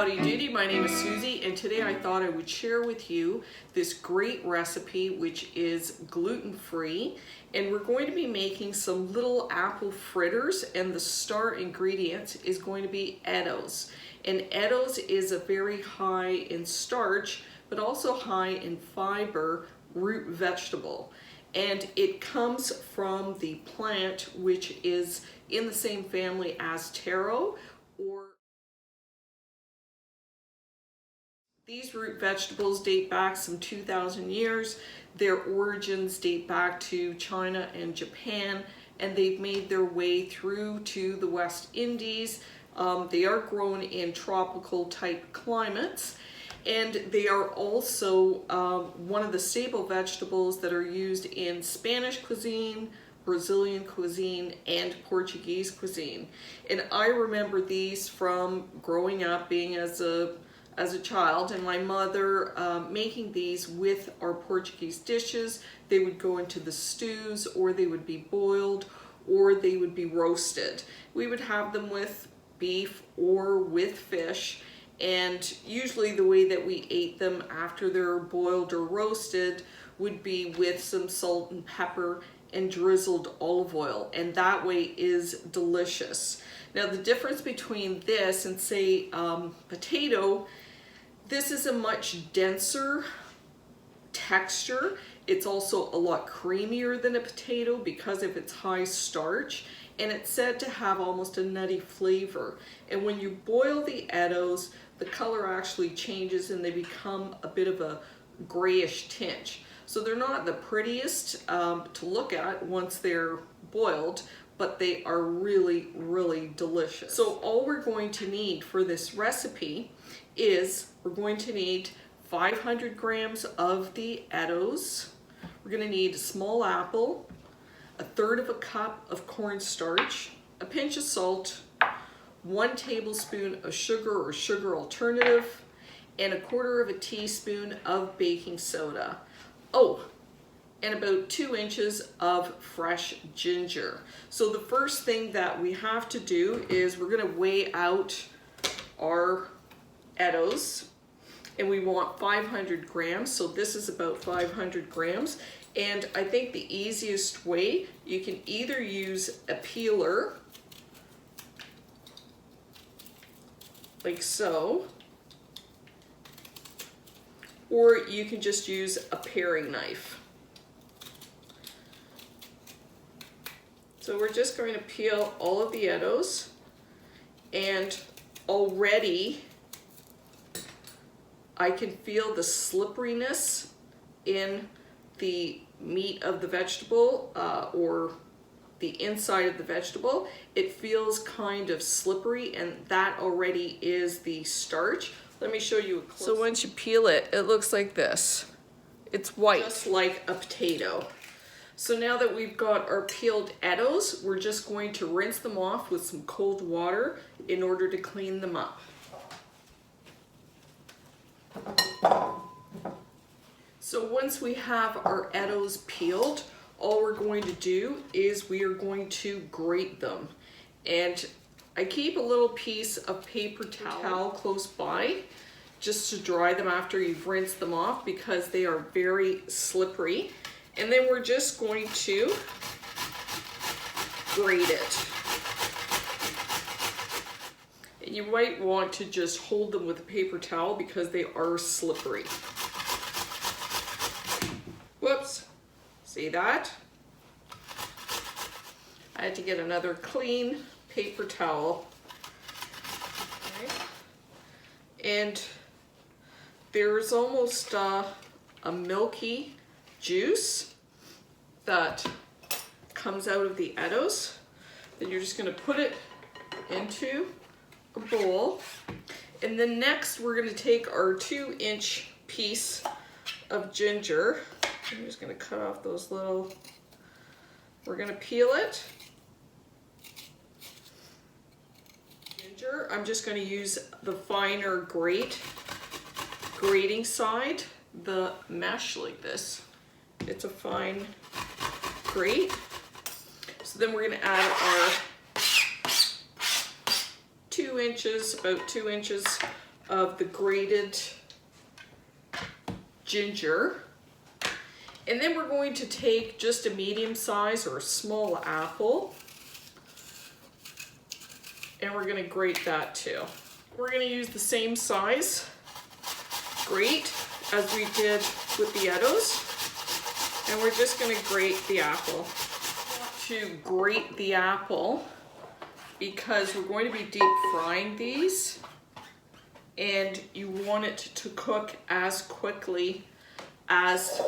Howdy doody, my name is Susie, and today I thought I would share with you this great recipe which is gluten-free, and we're going to be making some little apple fritters, and the star ingredient is going to be Eddoes. And Eddoes is a very high in starch but also high in fiber root vegetable, and it comes from the plant which is in the same family as taro. These root vegetables date back some 2,000 years. Their origins date back to China and Japan, and they've made their way through to the West Indies. They are grown in tropical type climates, and they are also one of the staple vegetables that are used in Spanish cuisine, Brazilian cuisine, and Portuguese cuisine. And I remember these from growing up, being as a child, and my mother making these with our Portuguese dishes. They would go into the stews, or they would be boiled, or they would be roasted. We would have them with beef or with fish, and usually the way that we ate them after they're boiled or roasted would be with some salt and pepper and drizzled olive oil, and that way is delicious. Now the difference between this and say potato, this is a much denser texture. It's also a lot creamier than a potato because of its high starch, and it's said to have almost a nutty flavor. And when you boil the Eddoes, the color actually changes and they become a bit of a grayish tinge. So they're not the prettiest to look at once they're boiled, but they are really, really delicious. So all we're going to need for this recipe is we're going to need 500 grams of the Eddoes. We're going to need a small apple, 1/3 cup of cornstarch, a pinch of salt, 1 tablespoon of sugar or sugar alternative, and 1/4 teaspoon of baking soda. Oh, and about 2 inches of fresh ginger. So the first thing that we have to do is we're going to weigh out our Eddoes, and we want 500 grams, so this is about 500 grams. And I think the easiest way, you can either use a peeler, like so, or you can just use a paring knife. So we're just going to peel all of the Eddoes, and already I can feel the slipperiness in the meat of the vegetable, or the inside of the vegetable. It feels kind of slippery, and that already is the starch. Let me show you a close. So once you peel it, it looks like this. It's white, just like a potato. So now that we've got our peeled Eddoes, we're just going to rinse them off with some cold water in order to clean them up. So once we have our Eddoes peeled, all we're going to do is we are going to grate them. And I keep a little piece of paper towel close by just to dry them after you've rinsed them off, because they are very slippery. And then we're just going to grate it. And you might want to just hold them with a paper towel because they are slippery. Whoops, see that? I had to get another clean paper towel. Okay. And there's almost a milky juice that comes out of the Eddoes. Then you're just going to put it into a bowl. And then next we're going to take our 2-inch piece of ginger. I'm just going to cut off those little, we're going to peel it. Ginger, I'm just going to use the finer grating side, the mesh like this. It's a fine grate. So then we're going to add our 2 inches, about 2 inches of the grated ginger. And then we're going to take just a medium size or a small apple, and we're going to grate that too. We're going to use the same size grate as we did with the Eddoes, and we're just going to grate the apple. To grate the apple because we're going to be deep frying these, and you want it to cook as quickly as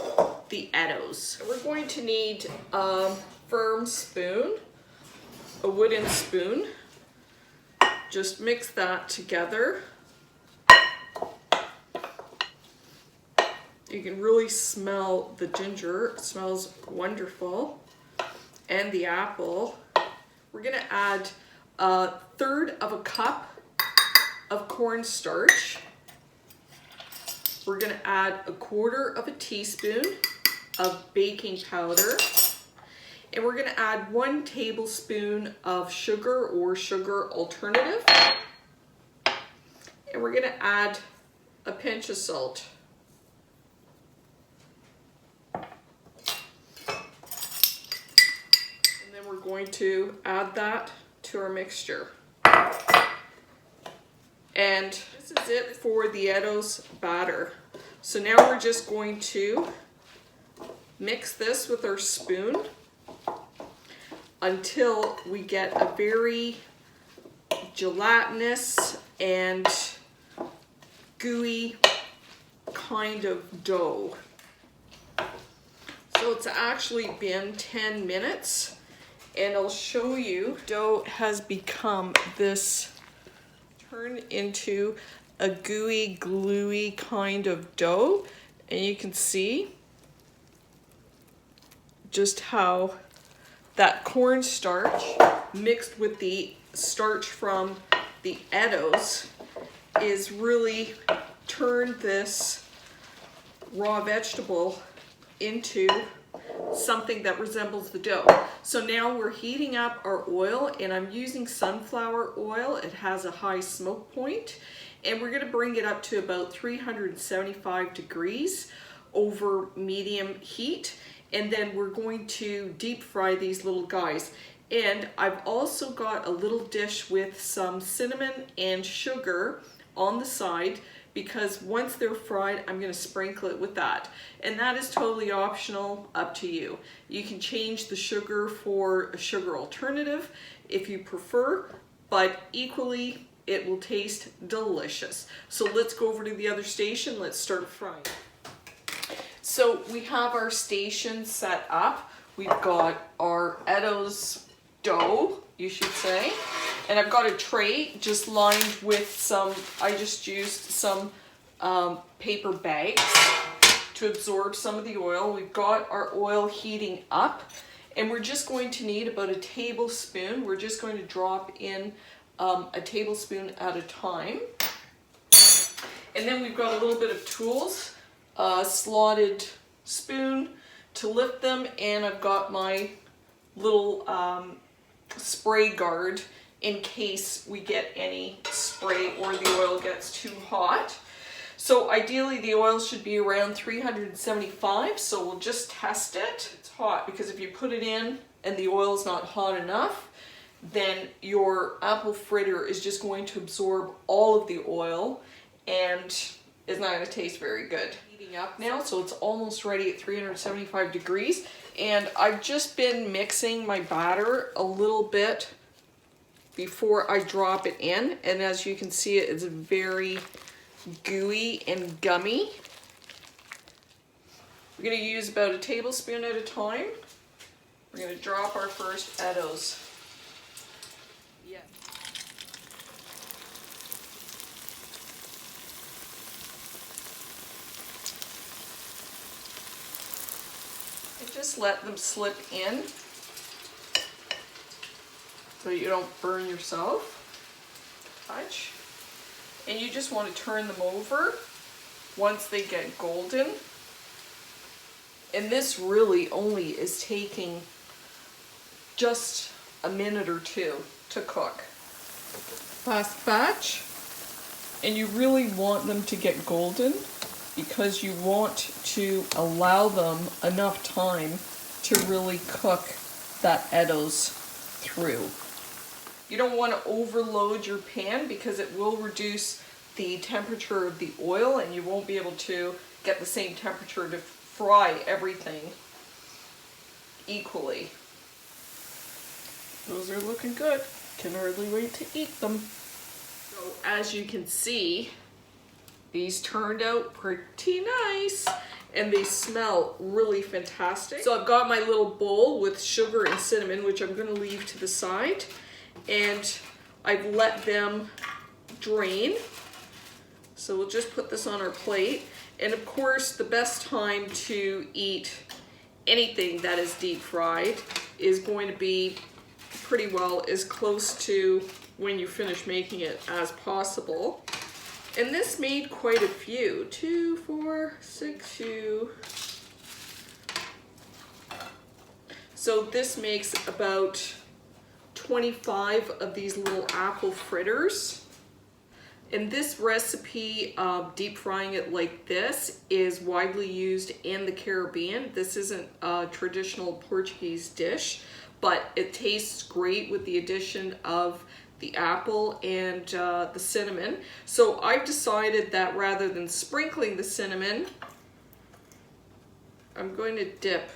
the Eddoes. We're going to need a firm spoon, a wooden spoon. Just mix that together. You can really smell the ginger. It smells wonderful. And the apple. We're gonna add 1/3 of a cup of cornstarch. We're gonna add 1/4 of a teaspoon of baking powder. And we're gonna add 1 tablespoon of sugar or sugar alternative. And we're gonna add a pinch of salt. We're going to add that to our mixture. And this is it for the Eddoes batter. So now we're just going to mix this with our spoon until we get a very gelatinous and gooey kind of dough. So it's actually been 10 minutes. And I'll show you, dough has become this, turned into a gooey, gluey kind of dough. And you can see just how that cornstarch mixed with the starch from the Eddoes is really turned this raw vegetable into something that resembles the dough. So now we're heating up our oil, and I'm using sunflower oil. It has a high smoke point, and we're going to bring it up to about 375 degrees over medium heat, and then we're going to deep fry these little guys. And I've also got a little dish with some cinnamon and sugar on the side, because once they're fried, I'm going to sprinkle it with that. And that is totally optional, up to you. You can change the sugar for a sugar alternative if you prefer, but equally it will taste delicious. So let's go over to the other station. Let's start frying. So we have our station set up. We've got our Eddoes dough, you should say. And I've got a tray just lined with some, I just used some paper bags to absorb some of the oil. We've got our oil heating up, and we're just going to need about a tablespoon. We're just going to drop in a tablespoon at a time. And then we've got a little bit of tools, a slotted spoon to lift them, and I've got my little spray guard in case we get any spray or the oil gets too hot. So ideally the oil should be around 375, so we'll just test it. It's hot because if you put it in and the oil is not hot enough, then your apple fritter is just going to absorb all of the oil and is not going to taste very good. Heating up now, so it's almost ready at 375 degrees. And I've just been mixing my batter a little bit before I drop it in, and as you can see, it's very gooey and gummy. We're going to use about a tablespoon at a time. We're going to drop our first Eddoes. Yeah. And just let them slip in, so you don't burn yourself. Touch. And you just want to turn them over once they get golden. And this really only is taking just a minute or two to cook. Fast batch. And you really want them to get golden because you want to allow them enough time to really cook that Eddoes through. You don't want to overload your pan because it will reduce the temperature of the oil and you won't be able to get the same temperature to fry everything equally. Those are looking good. Can hardly wait to eat them. So as you can see, these turned out pretty nice and they smell really fantastic. So I've got my little bowl with sugar and cinnamon, which I'm going to leave to the side, and I've let them drain. So we'll just put this on our plate. And of course, the best time to eat anything that is deep fried is going to be pretty well as close to when you finish making it as possible. And this made quite a few. 2, 4, 6, 2. So this makes about 25 of these little apple fritters. And this recipe of deep frying it like this is widely used in the Caribbean. This isn't a traditional Portuguese dish, but it tastes great with the addition of the apple and the cinnamon. So I've decided that rather than sprinkling the cinnamon, I'm going to dip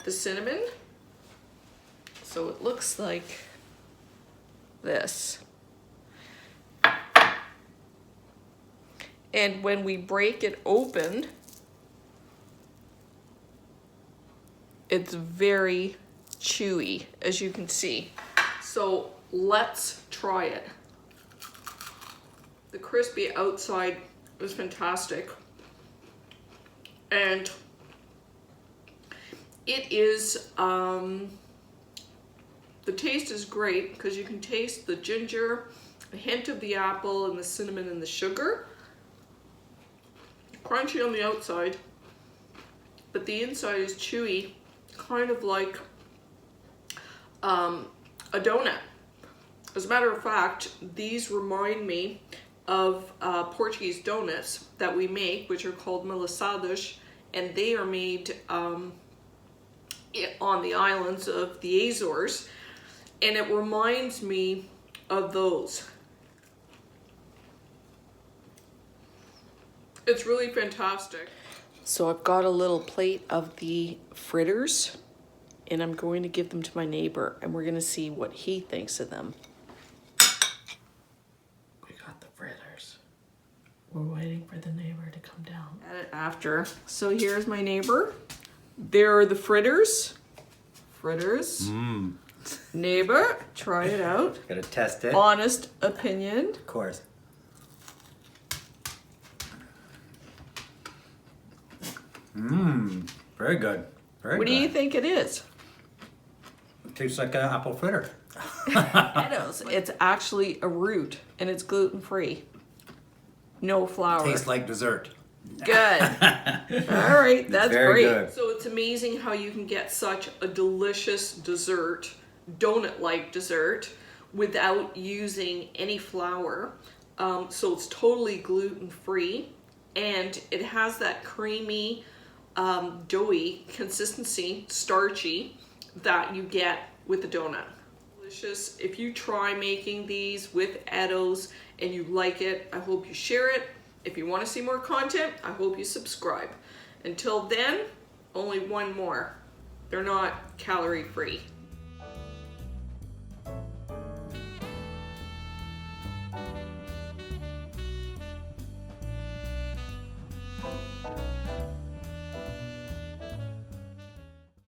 the cinnamon. So it looks like this. And when we break it open, it's very chewy, as you can see. So let's try it. The crispy outside is fantastic. And it is, the taste is great because you can taste the ginger, a hint of the apple and the cinnamon and the sugar. Crunchy on the outside, but the inside is chewy, kind of like a donut. As a matter of fact, these remind me of Portuguese donuts that we make, which are called malasadas, and they are made on the islands of the Azores, and it reminds me of those. It's really fantastic. So I've got a little plate of the fritters and I'm going to give them to my neighbor and we're going to see what he thinks of them. We got the fritters. We're waiting for the neighbor to come down. At it after. So here's my neighbor. There are the fritters. Fritters. Mmm. Neighbor, try it out. Gotta test it. Honest opinion. Of course. Mmm, very good. Very What good. do you think it is? It tastes like an apple fritter. Eddoes. It's actually a root and it's gluten-free. No flour. Tastes like dessert. Good. All right, that's very great. good. So it's amazing how you can get such a delicious dessert, donut-like dessert, without using any flour. So it's totally gluten-free and it has that creamy, doughy consistency, starchy, that you get with the donut. Delicious. If you try making these with Eddoes and you like it, I hope you share it. If you want to see more content, I hope you subscribe. Until then, only one more. They're not calorie free.